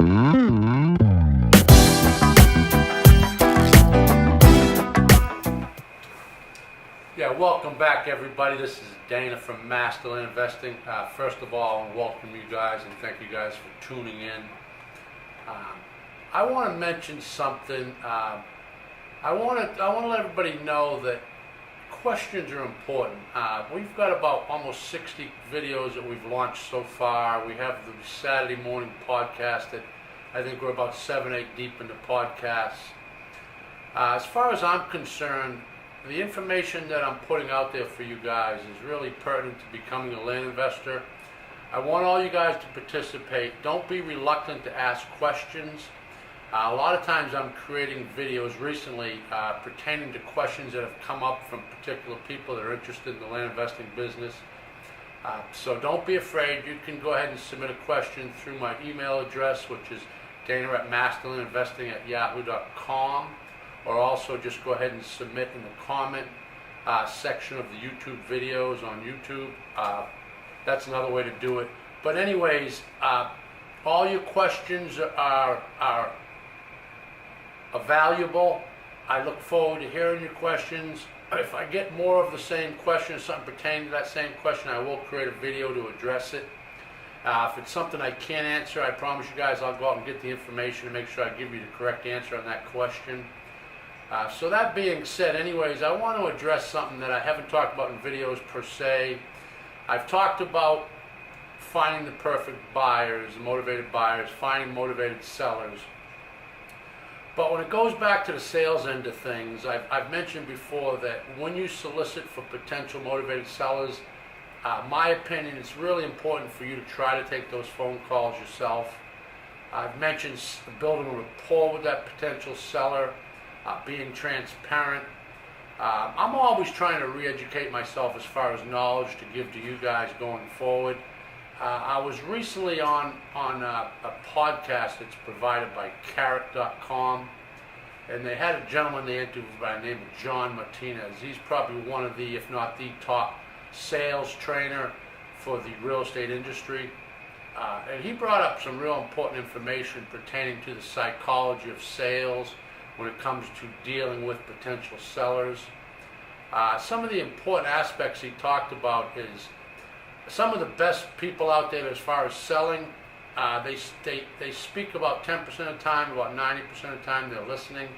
Yeah, welcome back everybody. This is Dana from Masterland Investing. First of all, I want to welcome you guys and thank you guys for tuning in. I want to mention something. I want to let everybody know that questions are important. We've got about almost 60 videos that we've launched so far. We have the Saturday morning podcast that I think we're about 7-8 deep into podcasts. As far as I'm concerned, the information that I'm putting out there for you guys is really pertinent to becoming a land investor. I want all you guys to participate. Don't be reluctant to ask questions. A lot of times I'm creating videos recently pertaining to questions that have come up from particular people that are interested in the land investing business. So don't be afraid. You can go ahead and submit a question through my email address, which is dana@masterlandinvesting@yahoo.com. Or also just go ahead and submit in the comment section of the YouTube videos on YouTube. That's another way to do it. But anyways, all your questions are valuable. I look forward to hearing your questions. If I get more of the same question, something pertaining to that same question, I will create a video to address it. If it's something I can't answer, I promise you guys I'll go out and get the information and make sure I give you the correct answer on that question. So that being said, anyways, I want to address something that I haven't talked about in videos per se. I've talked about finding the perfect buyers, motivated buyers, finding motivated sellers. But when it goes back to the sales end of things, I've mentioned before that when you solicit for potential motivated sellers, my opinion, it's really important for you to try to take those phone calls yourself. I've mentioned building a rapport with that potential seller. Being transparent. I'm always trying to re-educate myself as far as knowledge to give to you guys going forward. I was recently on a podcast that's provided by carrot.com, and they had a gentleman they interviewed by the name of John Martinez. He's probably one of the, if not the top sales trainer for the real estate industry. And he brought up some real important information pertaining to the psychology of sales when it comes to dealing with potential sellers. Some of the important aspects he talked about is some of the best people out there as far as selling, they speak about 10% of the time, about 90% of the time they're listening.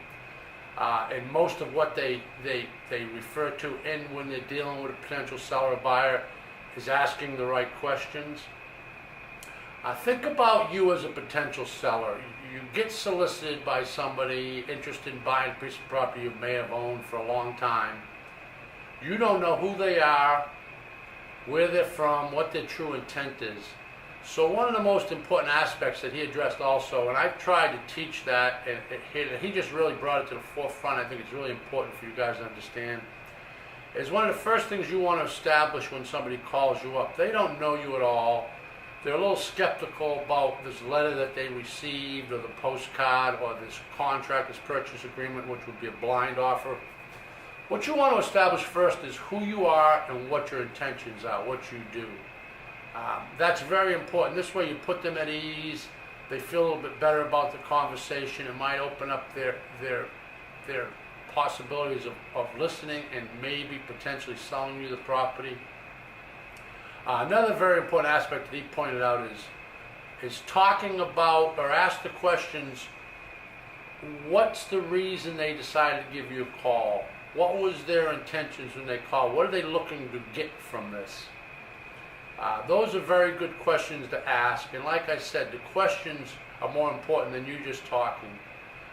And most of what they refer to when they're dealing with a potential seller or buyer is asking the right questions. Think about you as a potential seller. You get solicited by somebody interested in buying a piece of property you may have owned for a long time. You don't know who they are, where they're from, what their true intent is. So one of the most important aspects that he addressed also, and I've tried to teach that, and he just really brought it to the forefront. I think it's really important for you guys to understand, is one of the first things you want to establish when somebody calls you up. They don't know you at all. They're a little skeptical about this letter that they received, or the postcard, or this contract, this purchase agreement, which would be a blind offer. What you want to establish first is who you are and what your intentions are, what you do. That's very important. This way you put them at ease. They feel a little bit better about the conversation. It might open up their possibilities of listening and maybe potentially selling you the property. Another very important aspect that he pointed out is talking about, or ask the questions, what's the reason they decided to give you a call? What was their intentions when they called? What are they looking to get from this? Those are very good questions to ask, and like I said, the questions are more important than you just talking.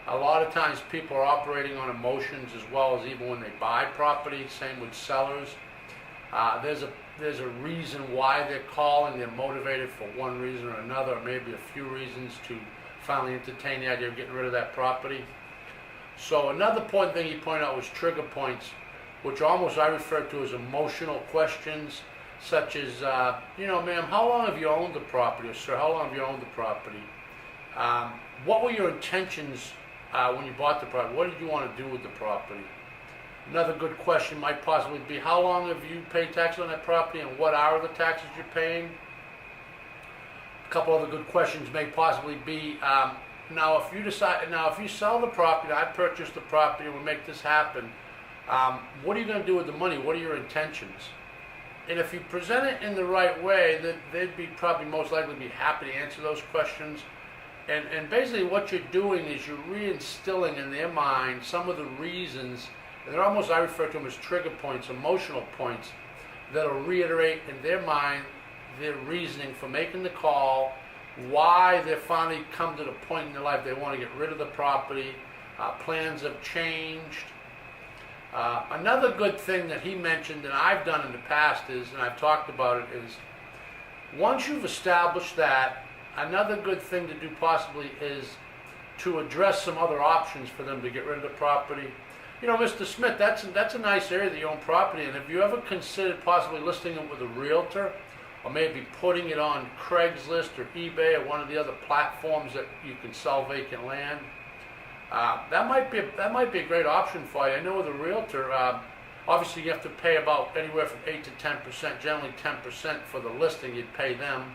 A lot of times people are operating on emotions as well as even when they buy property, same with sellers. There's a reason why they're calling. They're motivated for one reason or another, or maybe a few reasons to finally entertain the idea of getting rid of that property. So another important thing he pointed out was trigger points, which almost I refer to as emotional questions, such as, ma'am, how long have you owned the property? Or sir, how long have you owned the property? What were your intentions when you bought the property? What did you want to do with the property? Another good question might possibly be, how long have you paid taxes on that property, and what are the taxes you're paying? couple other good questions may possibly be, now if you sell the property, I purchase the property, and we make this happen, what are you going to do with the money? What are your intentions? And if you present it in the right way, they'd be probably most likely be happy to answer those questions. And basically what you're doing is you're reinstilling in their mind some of the reasons, and they're almost, I refer to them as trigger points, emotional points, that'll reiterate in their mind their reasoning for making the call, why they've finally come to the point in their life they want to get rid of the property, plans have changed. Another good thing that he mentioned, and I've done in the past is, and I've talked about it, is once you've established that, another good thing to do possibly is to address some other options for them to get rid of the property. You know, Mr. Smith, that's a nice area that you own property in. Have you ever considered possibly listing it with a realtor, or maybe putting it on Craigslist or eBay or one of the other platforms that you can sell vacant land? That might be a great option for you. I know with a realtor, obviously you have to pay about anywhere from 8 to 10%, generally 10% for the listing. You'd pay them.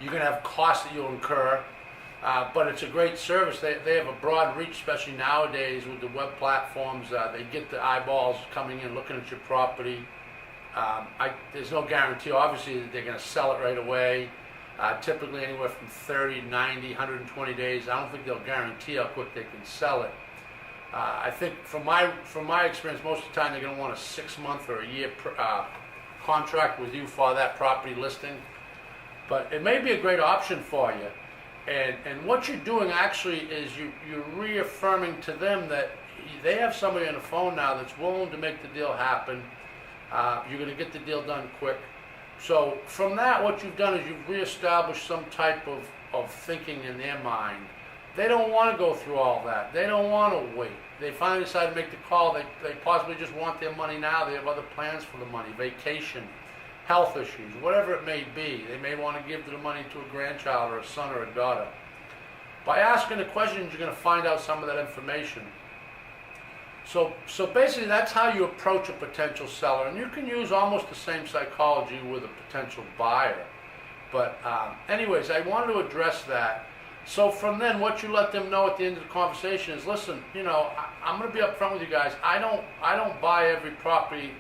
You're going to have costs that you'll incur, but it's a great service. They have a broad reach, especially nowadays with the web platforms. They get the eyeballs coming in, looking at your property. There's no guarantee, obviously, that they're going to sell it right away. Typically anywhere from 30, 90, 120 days. I don't think they'll guarantee how quick they can sell it. I think from my experience, most of the time they're going to want a 6-month or a year contract with you for that property listing. But it may be a great option for you. And what you're doing actually is you're reaffirming to them that they have somebody on the phone now that's willing to make the deal happen. You're going to get the deal done quick. So from that, what you've done is you've reestablished some type of thinking in their mind. They don't want to go through all that. They don't want to wait. They finally decide to make the call. They possibly just want their money now. They have other plans for the money, vacation, health issues, whatever it may be. They may want to give the money to a grandchild or a son or a daughter. By asking the questions, you're going to find out some of that information. So basically that's how you approach a potential seller, and you can use almost the same psychology with a potential buyer. But anyways, I wanted to address that. So from then, what you let them know at the end of the conversation is, listen, you know, I'm going to be upfront with you guys. I don't buy every property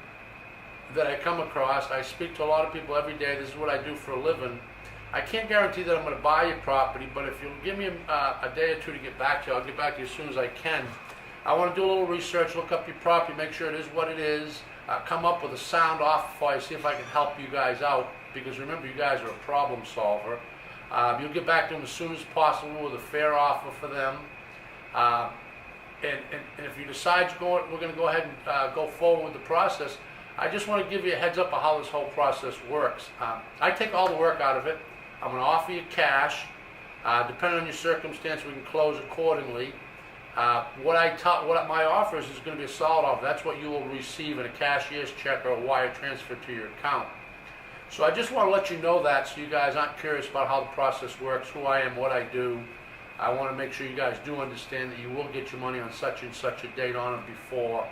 that I come across. I speak to a lot of people every day. This is what I do for a living. I can't guarantee that I'm going to buy your property, but if you'll give me a day or two to get back to you, I'll get back to you as soon as I can. I want to do a little research, look up your property, make sure it is what it is, come up with a sound offer for you, see if I can help you guys out, because remember, you guys are a problem solver. You'll get back to them as soon as possible with a fair offer for them. And if you decide we're going to go ahead and go forward with the process, I just want to give you a heads up of how this whole process works. I take all the work out of it. I'm going to offer you cash. Depending on your circumstance, we can close accordingly. What my offer is going to be a solid offer. That's what you will receive in a cashier's check or a wire transfer to your account. So I just want to let you know that, so you guys aren't curious about how the process works, who I am, what I do. I want to make sure you guys do understand that you will get your money on such and such a date on it before.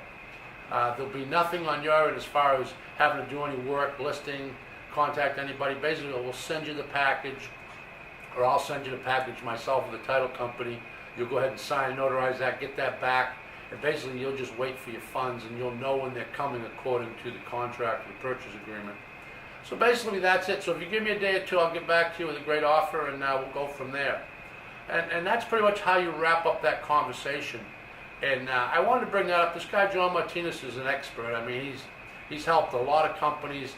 There'll be nothing on your end as far as having to do any work, listing, contact anybody. Basically, we'll send you the package, or I'll send you the package myself or the title company. You'll go ahead and sign, notarize that, get that back, and basically you'll just wait for your funds, and you'll know when they're coming according to the contract, the purchase agreement. So basically that's it. So if you give me a day or two, I'll get back to you with a great offer, and we'll go from there. And that's pretty much how you wrap up that conversation. And I wanted to bring that up. This guy, John Martinez, is an expert. I mean, he's helped a lot of companies.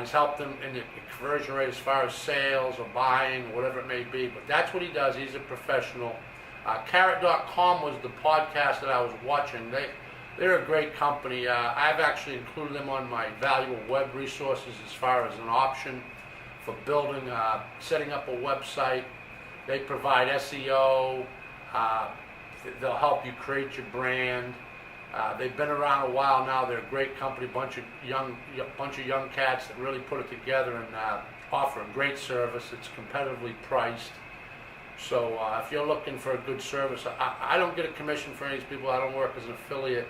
He's helped them in the conversion rate as far as sales or buying or whatever it may be. But that's what he does. He's a professional. Carrot.com was the podcast that I was watching. They're a great company. I've actually included them on my valuable web resources as far as an option for building, setting up a website. They provide SEO. They'll help you create your brand. They've been around a while now. They're a great company, bunch of young cats that really put it together and offer a great service. It's competitively priced. So if you're looking for a good service, I don't get a commission for any of these people. I don't work as an affiliate.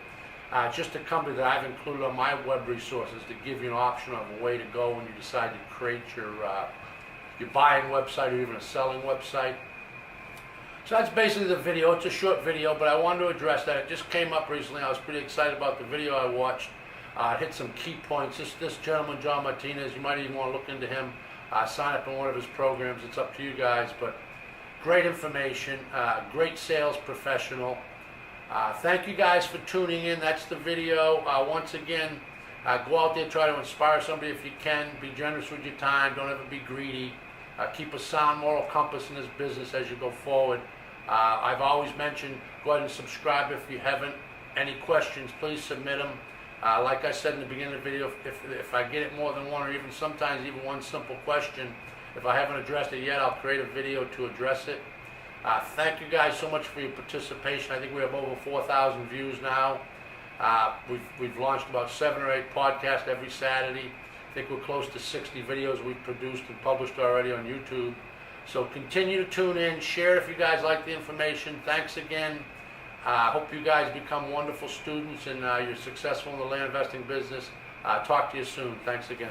Just a company that I've included on my web resources to give you an option of a way to go when you decide to create your buying website or even a selling website. So that's basically the video. It's a short video, but I wanted to address that. It just came up recently. I was pretty excited about the video I watched. It hit some key points. This gentleman, John Martinez, you might even want to look into him. Sign up in one of his programs. It's up to you guys, but great information, great sales professional. Thank you guys for tuning in. That's the video. Once again, go out there, try to inspire somebody if you can. Be generous with your time. Don't ever be greedy. Keep a sound moral compass in this business as you go forward. I've always mentioned, go ahead and subscribe if you haven't. Any questions, please submit them. Like I said in the beginning of the video, if I get it more than one or even sometimes even one simple question, if I haven't addressed it yet, I'll create a video to address it. Thank you guys so much for your participation. I think we have over 4,000 views now. We've launched about 7 or 8 podcasts every Saturday. I think we're close to 60 videos we've produced and published already on YouTube. So continue to tune in, share if you guys like the information. Thanks again. Hope you guys become wonderful students and you're successful in the land investing business. Talk to you soon. Thanks again.